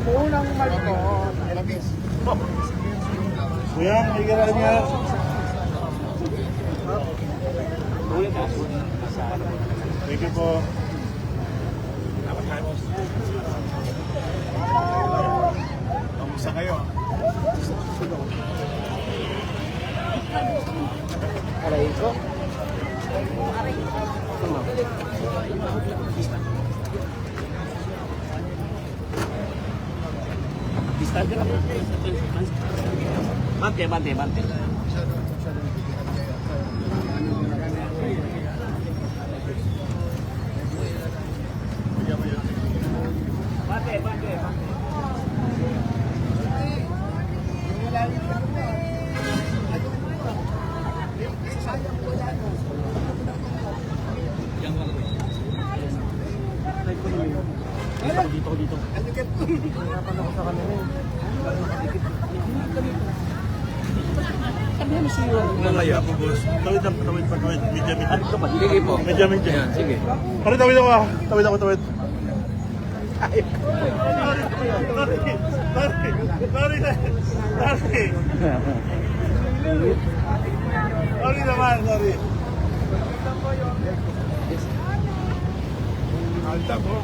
Unang malikot. Kuya, may garan niya. Thank you po. Kamusta kayo? Aray ko. Bante. Dito. Hirapan ako sa kanila eh. Sabihan mo siya. Malaya po, boss. Tawid. Medya. Sige po. Medya. Yan, sige. Pare, tawid ako. Tawid. Sorry naman, sorry. Alta po.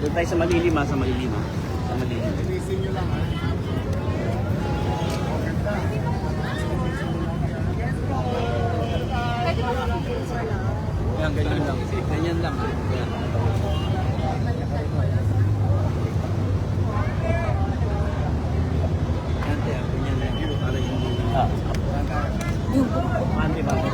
Doon tayo sa malilima. Releasing nyo lang ha. Yan, ganyan lang. Yan. Ganyan lang. Para hindi. Bante.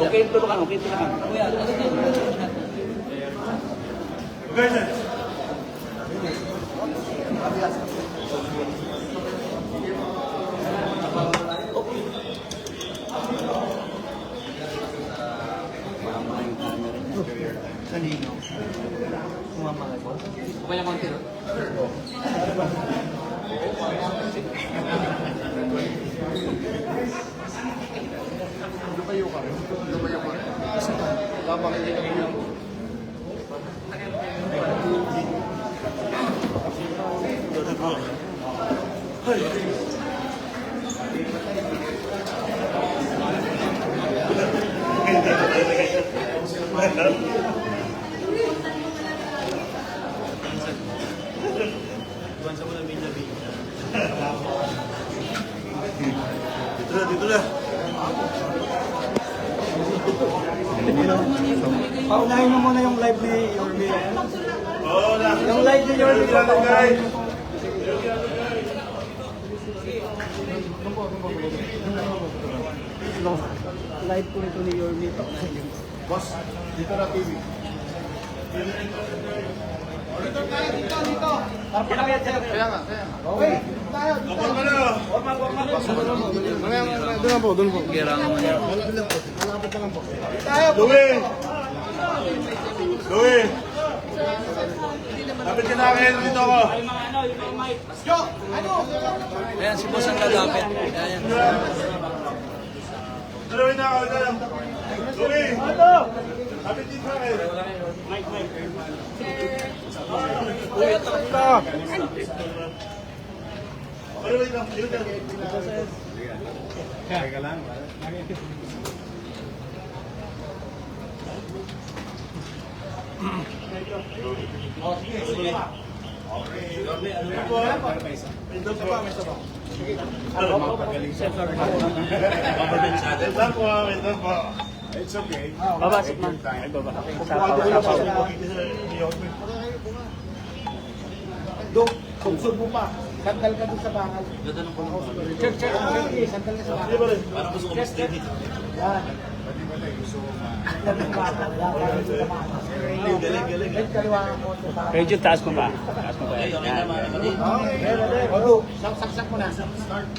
Okay, tulakan. Kuya, Okay, sir. Kanino? Kumama ka. Okay lang konti. Lumayo ka. Labang hindi kami lang. Dito na. Paunahin mo muna yung live ni Yorme. Oo na. Yung live ni Yorme. Guys. Live po ito ni Yorme. Boss, dito na TV. Dito. Kaya nga. Okay. Tayo. Kapag ka na. Doon po. Tayo. Louie. Lapit ka na akin. Dito ako. Ayan, si Boss ang lalapit. Ayan. Louie na ako dyan. Louie! Kapit din sa akin. Ano ba yun? Yun lang. Teka lang. It's okay. Babasok man. Do, kugsog mo pa. Sandal ka doon sa bakal. Check, check. Sandal ka sa bakal. Parang gusto ko mas din. Yan. Medyo taas mo ba? Taas mo ba? Okay, okay naman. Saksak mo na.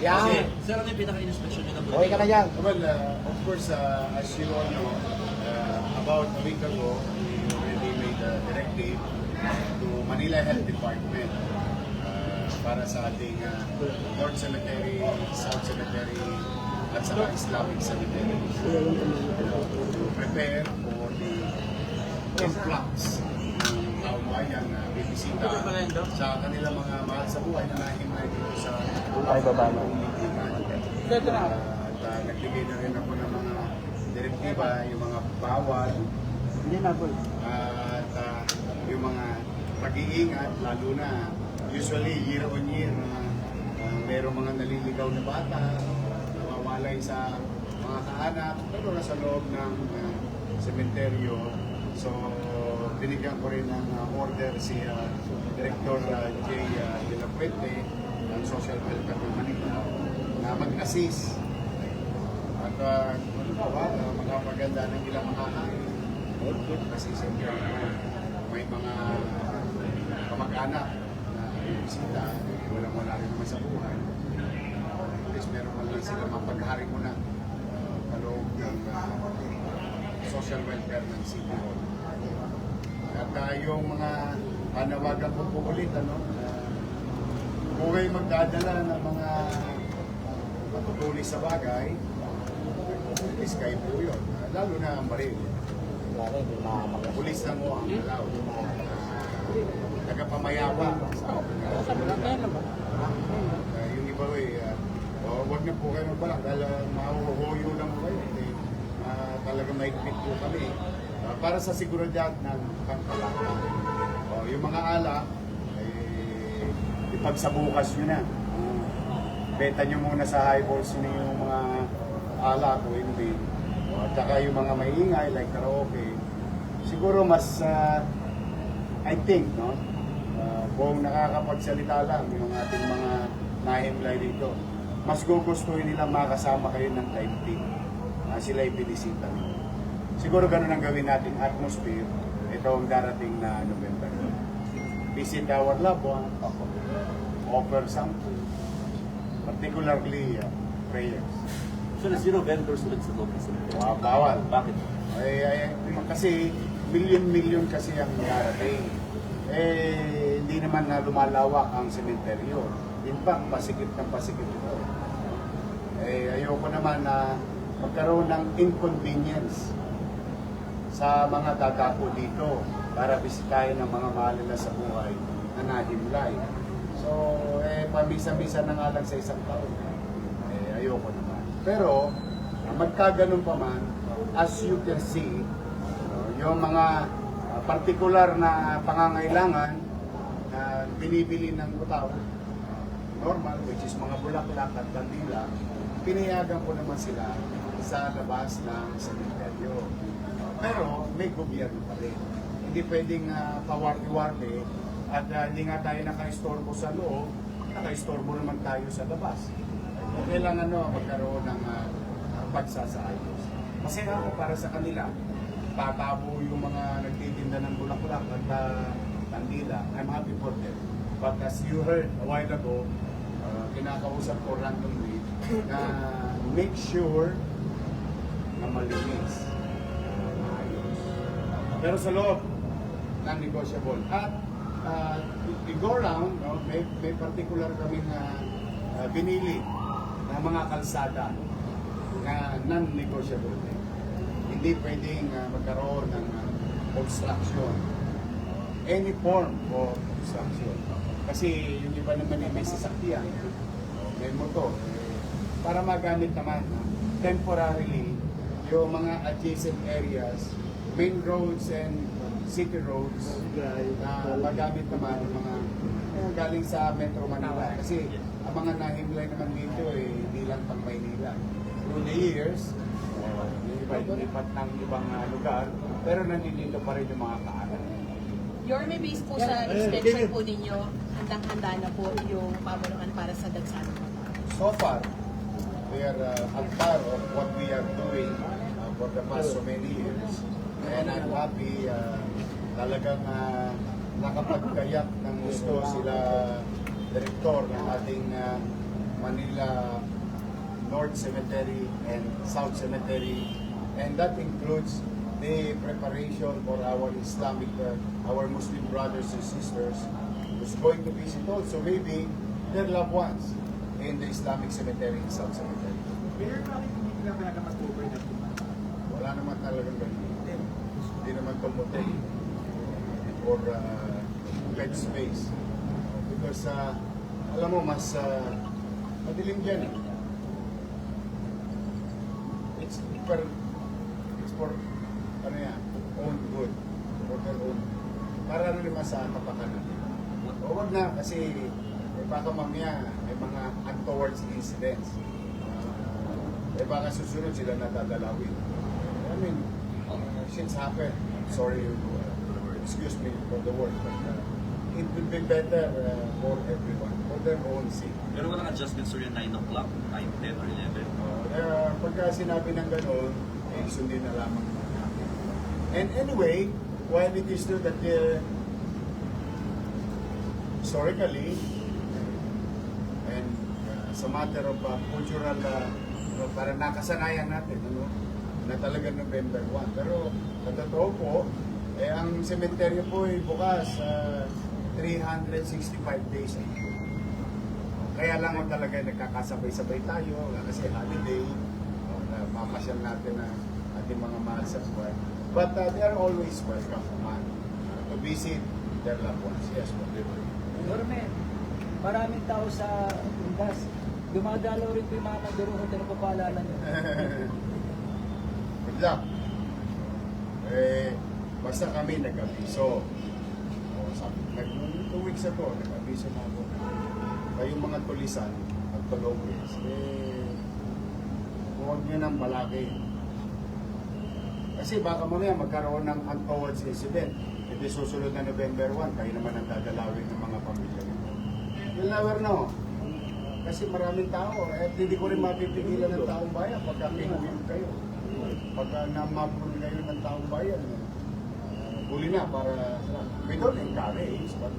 Yan. Sir, ano yung pinaka-inspection nyo ng Okay ka na yan. Well, of course, as you all know, about a week ago, we already made a directive to Manila Health Department para sa ating North Cemetery, South Cemetery, at sa Islamic Cemetery to prepare for the influx ng taong bayan na bibisita sa kanilang mga mahal sa buhay na nahimay dito sa Ay, baba mo. At nagbigay na rin ako ng mga direktiba, yung mga bawal, Hindi na, boy. at yung mga pag-iingat, lalo na usually year on year, merong mga naliligaw na bata, nawawalay sa mga kaanak, pero nasa loob ng sementeryo. So, binigyan ko rin ng order si Director Jay De La Puente ng Social Welfare ng Manila na mag-assist at magpapaganda ng ilang makakain. Kasi siyempre may mga kamag-anak na bisita, walang-wala rin naman sa buhay. At least meron man lang sila mapaghari mo na kaloob ng social welfare ng city hall. At yung mga panawagan ko po ulit, kung kayo magdadala ng mga matutulis sa bagay, is kayo po yun. Lalo na ang baril. Pulis na mo ang alaw. Tagapamayawa sa yung iba huwag na po kayo magbalak dahil mahuhuyo lang po kayo. Talaga maigpit po kami para sa seguridad ng pangkalakal. Yung mga alak, ipagsabukas nyo na. Beta nyo muna sa highballs nyo yung mga alak o hindi. At saka yung mga maingay like karaoke, siguro mas, I think, no? Kung nakakapagsalita lang yung ating mga nahimlay dito, mas gugustuhin nilang makasama kayo ng type team. Sila ibinisita. Siguro ganun ang gawin nating atmosphere ito ang darating na November. Visit our loved one, offer something, particularly prayers. So, na zero vendors ulit sa loob ng cemetery? Bawal. Bakit? Kasi milyon-milyon kasi ang darating. Hindi naman na lumalawak ang sementeryo. In fact, pasikip ng pasikip ito. Ayoko naman na magkaroon ng inconvenience sa mga dadako dito para bisitahin ng mga mahal nila sa buhay na nahimlay. So, pamisa-misa na nga lang sa isang taon. Ayoko naman. Pero, magkaganon pa man, as you can see, yung mga partikular na pangangailangan na binibili ng tao, normal, which is mga bulaklak at kandila, pinayagan ko naman sila sa labas ng sementeryo. Pero may gobyerno pa rin. Hindi pwedeng pawarti-warti at hindi nga tayo naka-istorbo sa loob, naka-istorbo naman tayo sa labas. Kailangan magkaroon ng pagsasaayos. Masaya ako para sa kanila. Tatabo yung mga nagtitinda ng bulaklak at kandila. I'm happy for them. But as you heard a while ago, kinakausap ko randomly na make sure na malinis. Pero sa loob ng negotiable. At go round, may particular kaming binili na mga kalsada na non-negotiable. Hindi pwedeng magkaroon ng obstruction. Any form of obstruction. Kasi yung iba naman may sasakyan, may motor. Para magamit naman temporarily yung mga adjacent areas, main roads and city roads na magamit naman yung mga galing sa Metro Manila. Kasi ang mga nahimlay naman dito hindi lang pang Maynila. Through the years, yung iba lipat ng ibang lugar, pero nandito pa rin yung mga kaanan. Yorme, based po sa inspection po ninyo, handang-handa na po yung pamuluan para sa Dagsana. So far, we are at par of what we are doing for the past so many years. And I'm happy talagang nakapagkayak ng gusto sila direktor ng ating Manila North Cemetery and South Cemetery. And that includes the preparation for our Islamic, our Muslim brothers and sisters who's going to visit also maybe their loved ones in the Islamic Cemetery and South Cemetery. Wala naman talagang ganun. Hindi naman tumutin or bed space. Because alam mo, mas madilim dyan. It's for ano yan, own good. For their own. Para na naman sa kapakanan. O wag na kasi baka mamaya may mga untoward incidents. Baka susunod sila natadalawin. I mean, shit's happened. Sorry, excuse me for the word, but it would be better for everyone, for their own sake. Pero walang adjustments sir yung 9 o'clock, 9, 10, or 11? Pagka sinabi ng gano'n, sundin na lamang. And anyway, while it is true that historically, and sa matter of cultural, parang nakasanayan natin, na talaga November 1. Pero sa totoo po, ang sementeryo po ay bukas 365 days a year. Kaya lang talaga nagkakasabay-sabay tayo kasi holiday, mapasyal natin ang ating mga mahal sa buhay. But they are always welcome naman to visit their loved ones. Yes, whatever. Yorme, maraming tao sa Undas. Dumadalaw rin po yung mga nagduruhot na napapaalala nyo. Good luck. Basta kami nag-abiso. Nung 2 weeks ago, nag-abiso na ako. Kayong mga tulisan at tulogres, huwag nyo nang malaki. Kasi baka mamaya magkaroon ng untoward incident. Hindi susunod na November 1, kayo naman ang dadalawin ng mga pamilya nito. You'll never know. Kasi maraming tao, at hindi ko rin mapipigilan ng taong bayan pagka kinuwin kayo. Pagka namapun kayo ng taong bayan, huli na para, we don't encourage, but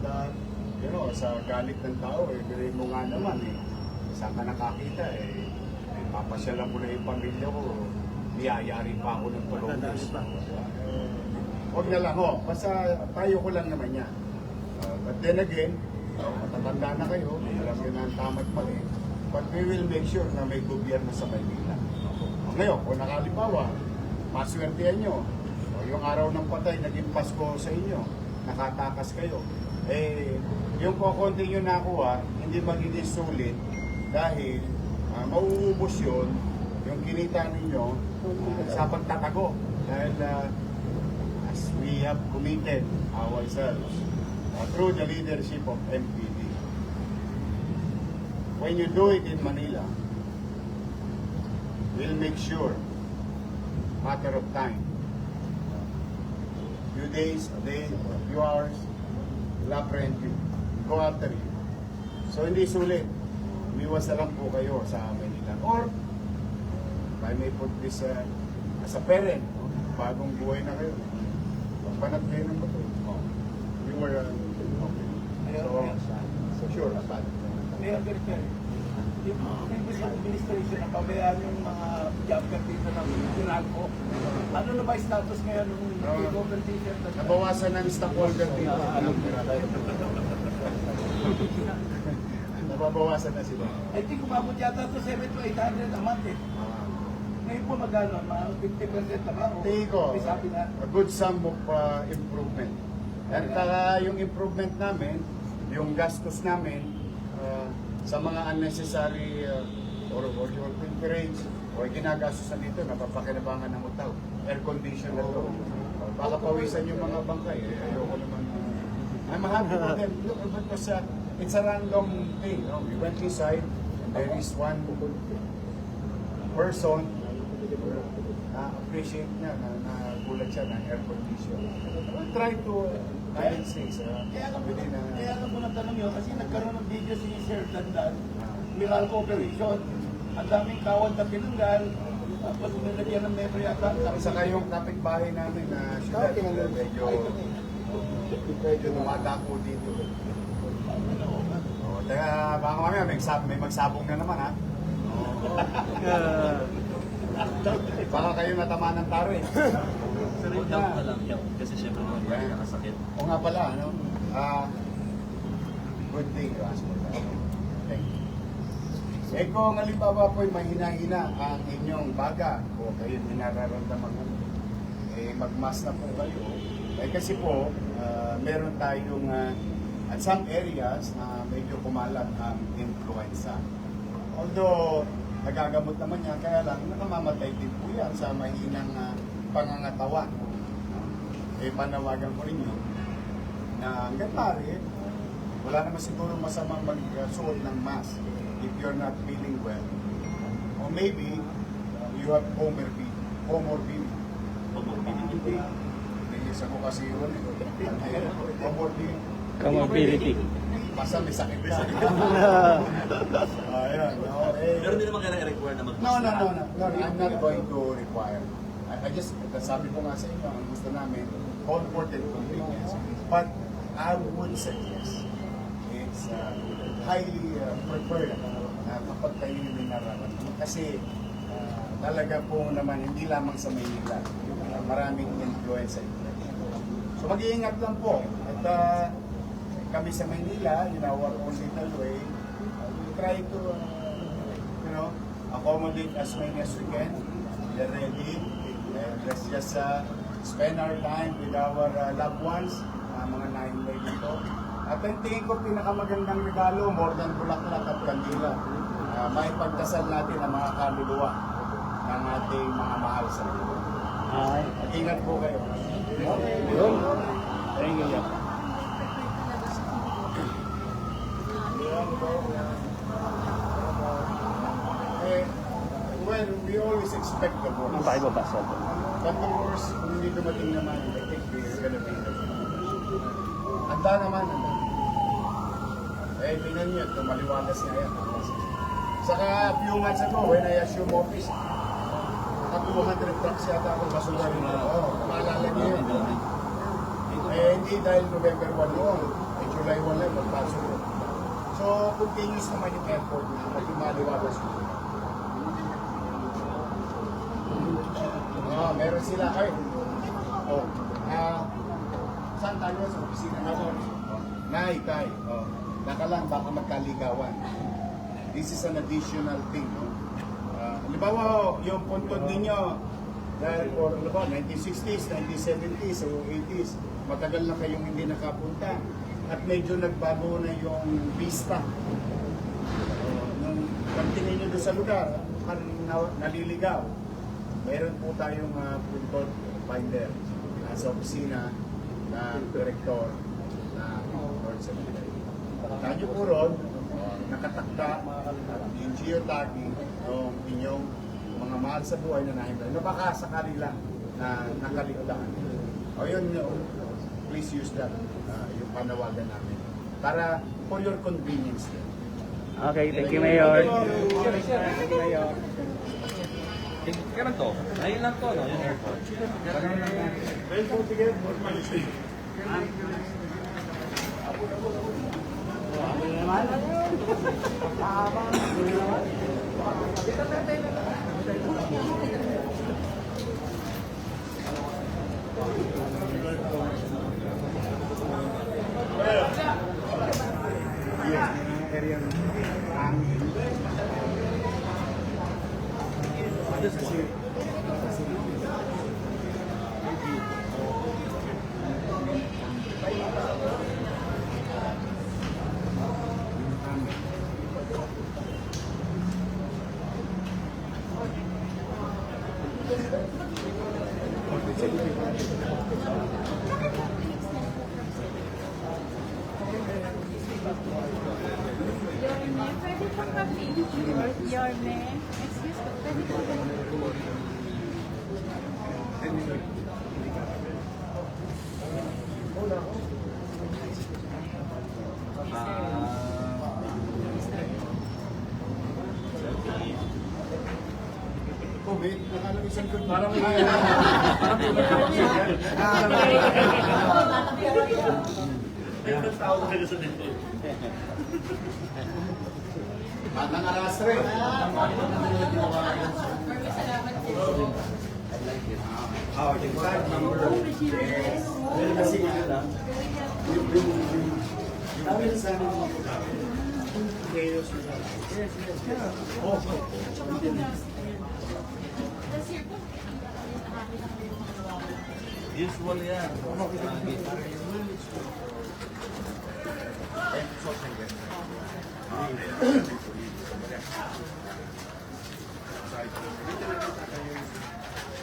sa galit ng tao, mo nga naman saan ka nakakita papasyalan ko na yung pamilya ko, niyayari pa ako ng tulong. Huwag na lang basta tayo ko lang naman yan. But then again, matatanda na kayo, alam nyo na ang tama't mali. But we will make sure na may gobyerno sa Maynila. Ngayon, kung nakalipawa, maswertehan nyo. Yung araw ng patay, naging Pasko sa inyo, nakatakas kayo. Yung kukunti nyo nakuha, hindi magiging sulit dahil mauubos yun, yung kinita ninyo sa pagtatago. Dahil as we have committed ourselves through the leadership of MPD. When you do it in Manila, we'll make sure, matter of time, few days, a day, few hours, we'll apprehend you, go after you. So hindi sulit, umiwas na lang po kayo sa Manila. Or, if I may put this as a parent, bagong buhay na kayo, panat kayo ng bato. We were, so sure, Mayor Gertner, yung previous administration na pabayaan yung mga job cut dito ng Tinago, ano na ba status ngayon ng takeover dito? nabawasan ng stockholder dito. Nababawasan na sila. I think umabot yata to 700 to 800 a month eh. Ngayon po magano, mga 50% lang ako. Tingin ko, May sabi na, a good sum of improvement. At yung improvement namin, yung gastos namin sa mga unnecessary or temperage o ginagastos na dito, napapakinabangan ng utaw. Air conditioner to. Baka pawisan yung mga bangkay. Ayoko naman. I'm happy with them. Look, because it's a random thing. No? We went inside and there is one person appreciate niya na gulat siya ng air condition. We'll try to balance things. kaya lang po natanong yun, kasi nagkaroon ng video si Sir Dandan, Miral Cooperation. Ang daming kawad na pinanggal, tapos nilagyan ng metro yata. Saka yung kapitbahay namin na sila medyo dumadako dito. Teka, baka mamaya may magsabong na naman ha. Baka kayo natama ng taro eh. Sir, yung doubt na lang yun. Kasi syempre naman yung nakasakit. O nga pala, ano? Good thing you ask for that. Thank you. Eh kung halimbawa po'y mahina-hina ang inyong baga o kayo nararamdaman magmas na po kayo. Eh kasi po, meron tayong at some areas na medyo kumalat ang influenza. Although, nagagamot naman yan, kaya lang nakamamatay din po yan sa mahinang pangangatawan. Eh, panawagan ko rin yun na hanggang maaari, wala naman siguro masamang magsuot ng mask if you're not feeling well. Or maybe, you have comorbidity. Bilis ako kasi yun. Comorbidity. Basta may sakit ka. Ayan, no? Pero hindi naman kaya require na mag-mask. No, I'm not going to require. I just, sabi ko nga sa inyo, ang gusto namin, comfort and convenience. But I would suggest, it's highly preferred na kapag kayo yung nararamdaman. Kasi talaga po naman, hindi lamang sa Maynila, maraming influenza. So mag-iingat lang po. At kami sa Maynila, in our own little way, we try to, accommodate as many as we can. We're ready. And let's just spend our time with our loved ones, mga nainlay dito. At ang tingin ko pinakamagandang regalo, more than bulaklak at kandila, may pagdasal natin ang mga kaluluwa ng ating mga mahal sa buhay. Mag-ingat po kayo. Thank you. Well, we always expect the Ang worst. pakibaba sa ito. But the worst, kung hindi dumating naman, I think we're gonna be the Handa naman. Eh, tingnan niyo, maliwalas nga yan. Saka a few months ago, when I assumed office, naka 200 trucks yata ako basura rin. Maalala niyo yun. Eh, hindi dahil November 1 noon. Eh, July 1 lang, magpasok ko. So, continuous naman yung effort na pag maliwalas yun. Meron sila. Saan tayo sa opisina natin? Tay. Naka lang, baka magkaligawan. This is an additional thing. Halimbawa, yung puntod ninyo, dahil for 1960s, 1970s, o 80s, matagal na kayong hindi nakapunta. At medyo nagbago na yung vista. Nung pagtingin nyo doon sa lugar, naliligaw. Meron po tayong puntod finder sa opisina na direktor na Lord Cemetery. Saan nyo po ron, nakatakda yung geotagging ng inyong mga mahal sa buhay na nahimbay na baka sakali lang na nakaligtaan. O yun, please use that, yung panawagan namin. Para for your convenience din. Okay, thank you, Mayor. Thank you, Mayor. Kailan to? Ngayon lang to, no? Yung airport. Area ng hangin. Kasi Yorme, pwede pong ka-picture. Yorme, excuse me, pwede pong ka-picture. Oh, wait, nakalagay sa likod. Parang may tao talaga sa dito. Matang arastre. Oh, yung tag number. Kasi nga lang, yung dami na sana ng mga chaos na lang. Oh, Usual yan.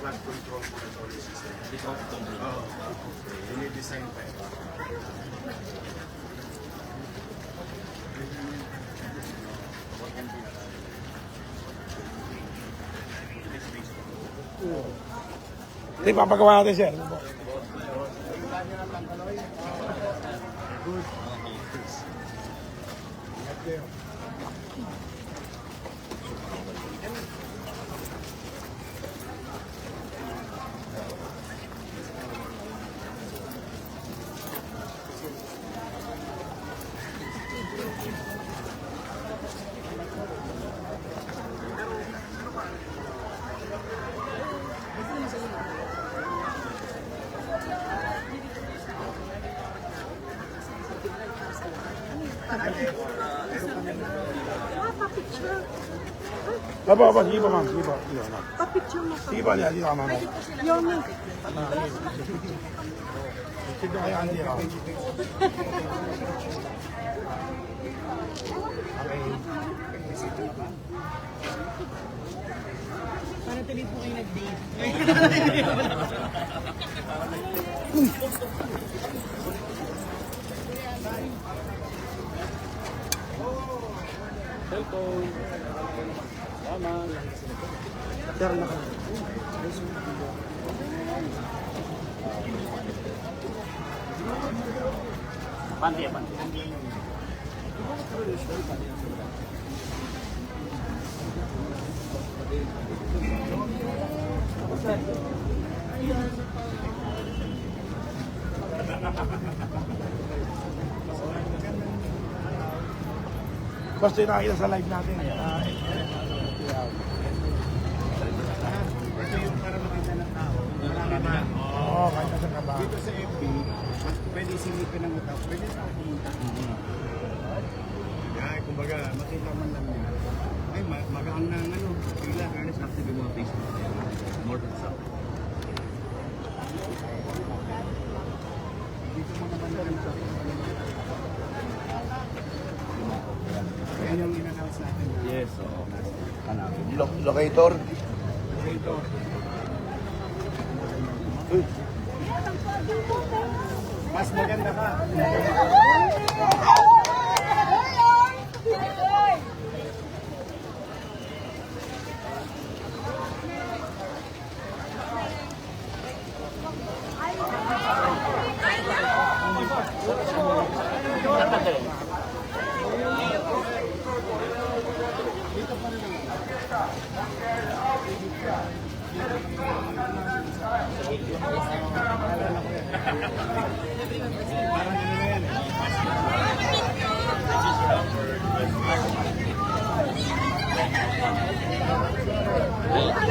flood control monitoring system. Oo. Dinidesign pa ito. Hindi, papagawa natin, sir. Apa, sige pa, ma'am. Sige pa. Sige pa, ma'am. Pa-picture mo. Sige pa, sige pa, ma'am. Yorme. Sige kayo, Andy. Para tuloy po kayo nag-date. Cellphone. Salamat. Sir, naka. Panti, panti. Basta yung nakakita sa live natin. Ito yung para makita ng tao. Oo, kahit nasa ka ba? Dito sa FB, pwede silipin ng utap. Pwede sa pumunta. Kaya, kumbaga, makita man lang nila. Ay, magaang na ano. Bigla, Ernest, active yung mga Facebook. North and South. Dito mo naman lang sa Yan yung in-announce natin. Yes, oo. Locator. Dito. Mas maganda ka.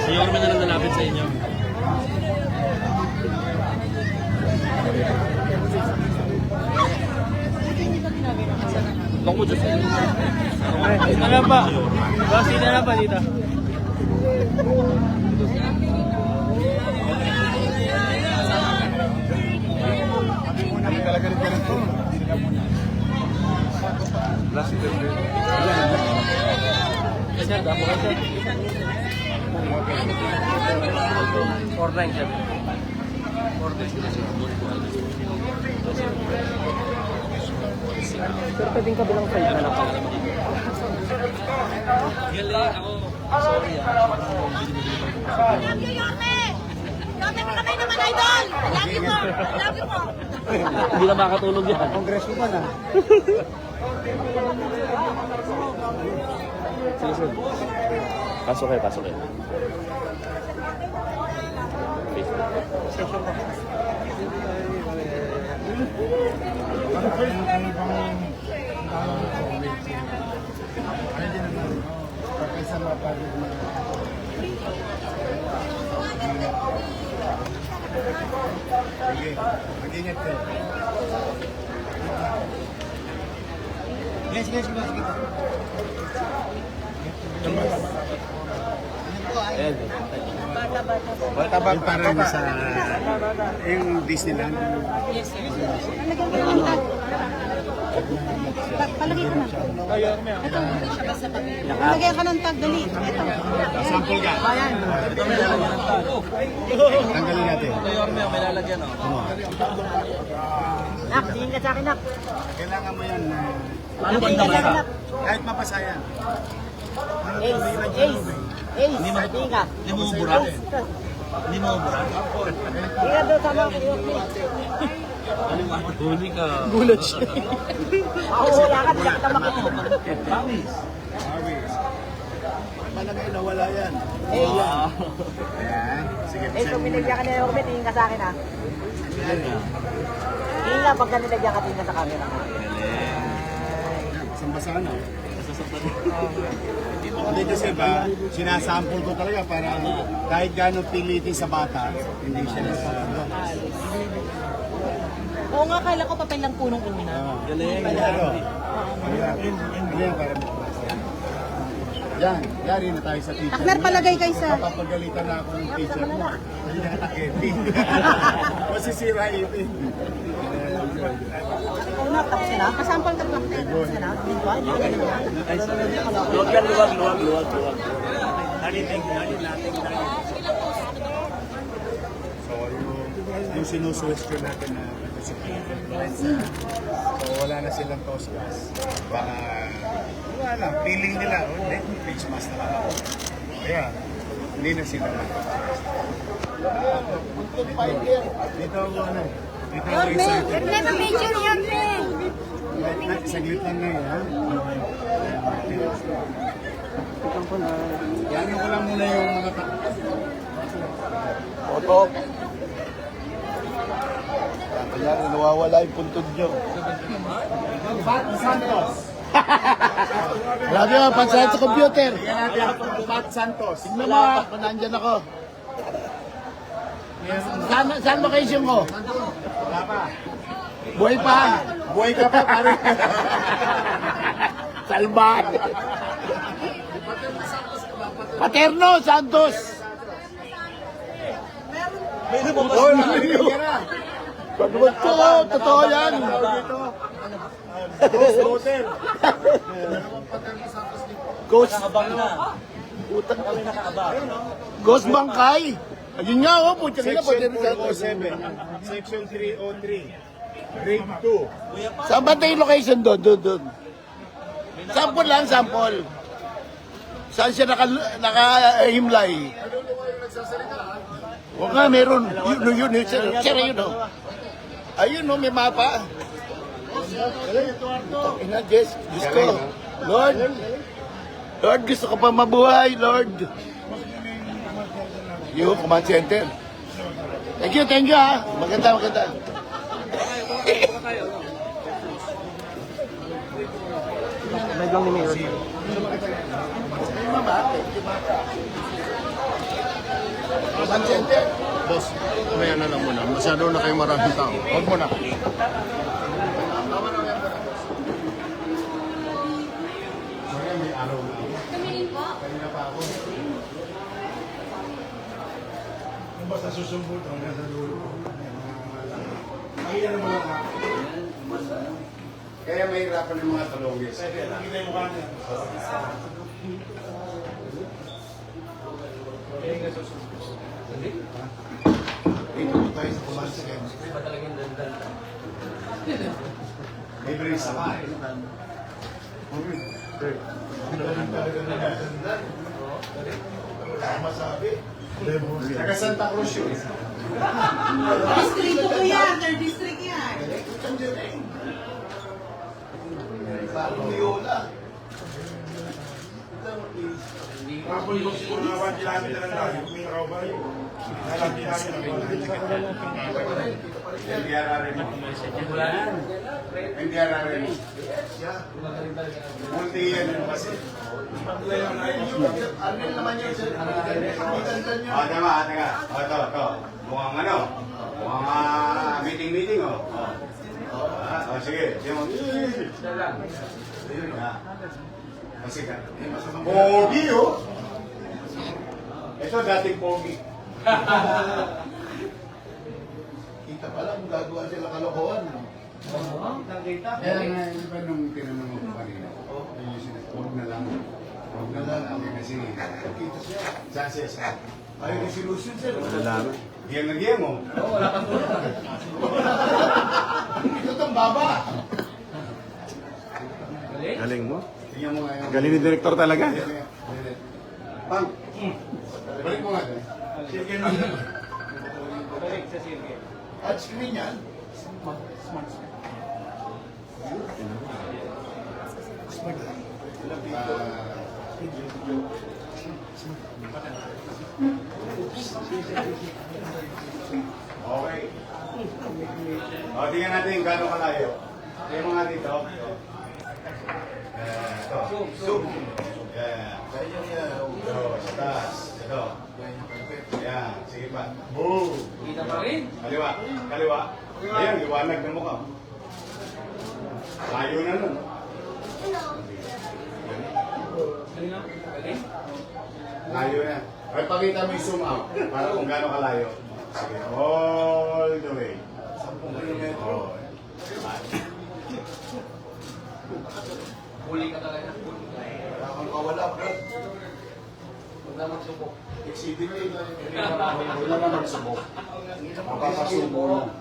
Si Yorme na lang nalapit sa inyo. Loko dyan sa inyo. Ay, sino na ba? Boss, sino na ba dito? Sir, dapo ka sir. Pero pwedeng kabilang side na lang. Galing ako. Sorry Love you, Yorme! Yorme, makabay naman, idol! Love you po! Love you po! Hindi na makatulog yan. Congresswoman ah. Sige, sir. Pasok kayo, pasok kayo. Sige, mag-ingat ka. Yes, yes, yes. Ayan. Bata-bata. Yung parang sa yung Disneyland. Yes, sir. Palagay ko na. Ito, hindi siya basta pabili. Lagyan ka ng tag, dali. Ito. Sample ka. Ayan. Tanggalin natin. Ito Yorme, may lalagyan ako. Nak, tingin ka sa akin, nak. Kailangan mo yan. Paano ba ang Kahit mapasayan. Ace, Ace. Ace, tingin ka. Hindi mo mabura. Hindi mo mabura. Tingin ka doon sa mga Yorme. Huli ka. Gulat siya. Ako, wala ka, di ka makikita. Promise. Malagay na wala yan. Ace, Ayan. Sige, Ace, kung binigyan ka ni Yorme, tingin ka sa akin, ha. Tingin ka, pagka nilagyan ka, tingin ka sa camera. Basa na. Hindi kasi ba, sinasample ko talaga para kahit gano'ng pilitin sa bata, hindi siya nasample. Oo nga, kala ko papel lang punong una. Galing. Galing para yan, yari na tayo sa teacher. Akner, palagay kayo sa... Papagalitan na ako ng teacher mo. Hindi na nakipin. Masisira ipin. Una, tapos ka na? Kasampal ka lang. Tapos ka na? Di ba? Hindi ka na naman. Luwag yan, luwag. So, yung sinusuwestiyon natin na so, wala na silang tosgas. Baka, wala lang, feeling nila, oh, hindi, face mask na lang ako. Kaya, hindi na sila. Dito ako, ano, dito ako excited. Yorme, ma-picture Yorme. Saglit lang na yun, ha? Yan ko lang muna yung mga Otok. Kaya nawawala yung puntod nyo. Pat Santos. Grabe mo, pansahan sa computer. Tingnan natin ang Pat Santos. Tignan mo, nandyan ako. Saan location ko? Wala pa. Buhay pa. Buhay ka pa, pare. Salman. Paterno, Santos. Oh, narinig ka na. Pagod ko, totoo yan. Ghost Hotel. Ghost. Nakabang na. Utang. Kami nakaabang. Ghost Bangkay. Ayun nga, oh, putya nila, Section Paterno, Santos. 407. Section 303. Grade 2. Saan ba tayo location doon? Doon. Sample lang, sample. Saan siya naka-himlay? O nga, meron. Yun. Sira yun, oh. Ayun, oh, may mapa. Ina, Diyos ko. Lord, gusto ko pa mabuhay, Lord. Yung command center. Thank you, ha. Maganda. May lang ni Mayor. Command center. Boss, may ano lang muna. Masyado na kayo maraming tao. Huwag mo na. May araw na. Kanina pa ako. Kung basta susumbot hanggang sa dulo. Makita naman lang ako. Kaya mahirapan ng mga talongis. Nakita yung mukha niya. Hindi nga susumbot. Libre isa ka. Taga Santa Cruz yun. Distrito ko yan, third district yan. Hindi ararin. Munti yan yung kasi. Tama. Ito. Mukhang ano? Mukhang meeting, oh. Sige. Kasi ka. Pogi, oh. Ito dating pogi. Kita pa lang, gagawa sila kalokohan. Kaya nga, di ba nung tinanong mo kanina? Huwag na lang. Kasi Kita siya. saan siya sa... Ay, resolution sir. Diyan na diyan mo. Ito itong baba. Galing mo. Tingnan mo nga yung... Galing ni Director talaga. Pang! Balik mo nga doon. At screen yan. Okay. Tingnan natin gano'ng kalayo. Tingnan mo nga dito. Ito. Zoom. Yeah. Ito, sa taas. Ito. Ayan, sige pa. Boom! Kita pa rin. Kaliwa. Ayan, liwanag na mukha. Layo na nun. Layo na. Ay, pakita mo yung zoom out para kung gaano kalayo. Sige, all the way. 10 kilometro. Oh. Huli ka talaga. Wala kang kawala, Brad. Huwag na magsubok. Exhibit A. Wala na magsubok. Mapapasubo na.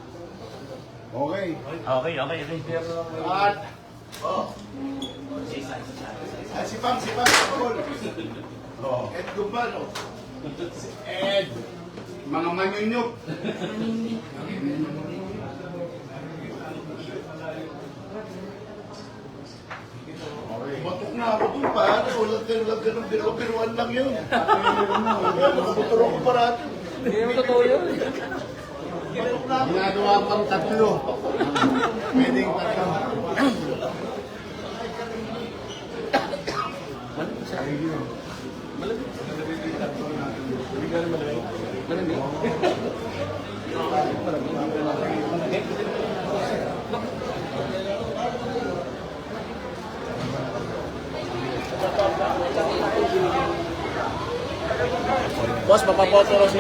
Okay. Okay. At Oh. Ah, si Pam, Paul. oh, Ed Gumano. si Ed. Mga manyunyok. Okay. Batok na ako dun pa. Ulag ka ng biro-biruan lang yun. Nakabuturo ko parati. Hindi naman totoo yun. Ginagawa pang tatlo. Pwedeng tatlo. Boss, papapoto raw si...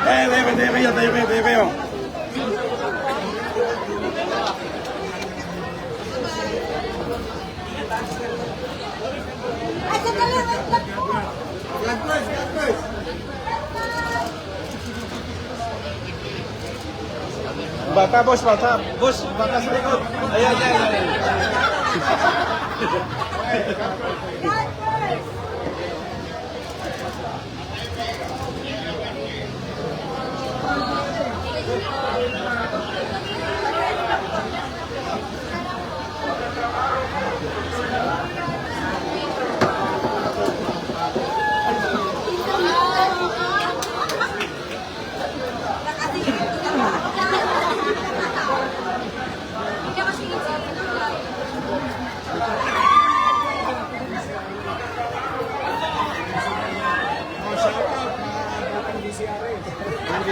Tayo. Ay, sandali, wait lang po. Bata, boss, bata. Boss, bata sa likod. Ayan. God first.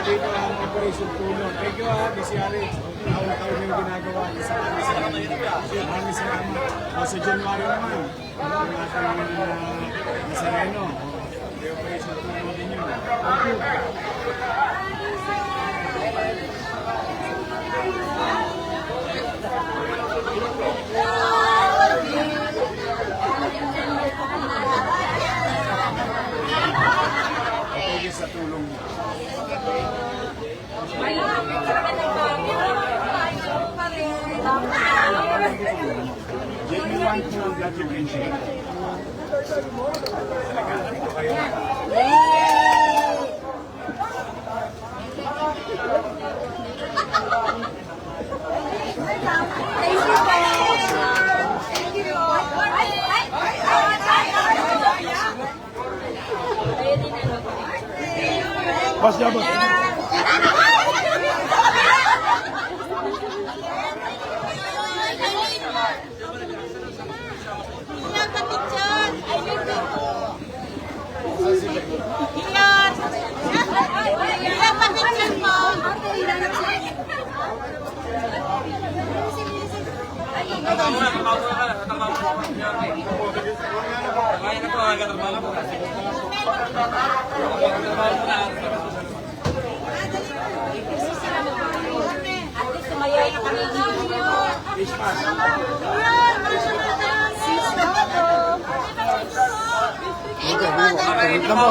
Dito ang Operation Tulong. Thank you DCRH. Taon-taon yung ginagawa niya sa amin. Maraming salamat. Sa January naman, ang ating Nazareno. May Operation Tulong din yun. Thank you. Boss niya, boss.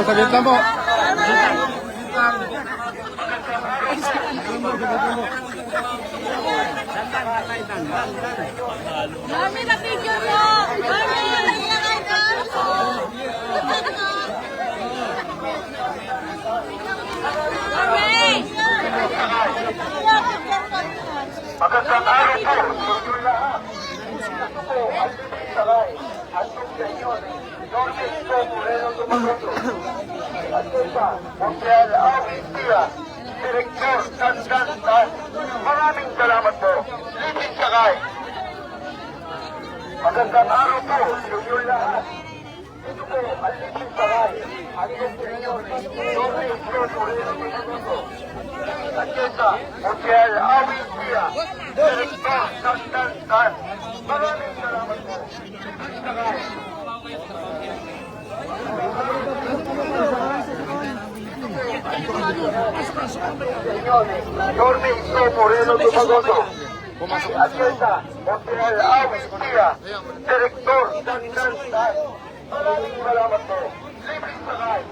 Saglit lang po. Mami, na-figure mo! Mami, nailangan ka ako! Mami! Magandang araw po, inyo lahat. Gusto ko ang sakay at Pagkainyon, Norris po, Moreno Dumagoto. At isa, Montreal Awit Tira, Direktor Tandan Tan. Maraming salamat po. Ligin sakay. Magandang araw po, inyo lahat. Ito po, ang ligin sakay. Ang Pagkainyon, Norris po, Moreno Dumagoto. At isa, Montreal Awit Tira, Direktor Tandan Tan. Maraming salamat po. Ligin sakay. Señor, Norris po, Moreno Dumagoto. Agenda, Montreal Awit Tira, Direktor Tandan Tan. Maraming salamat po. Libre sakay.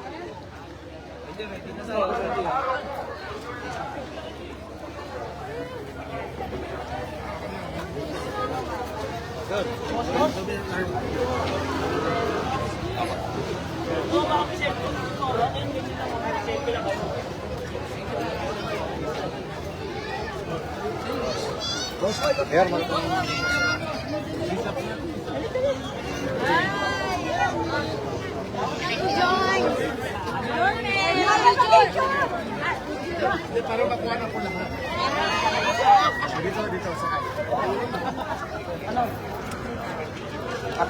Para makuha na po lahat. Dito, sa kanya. At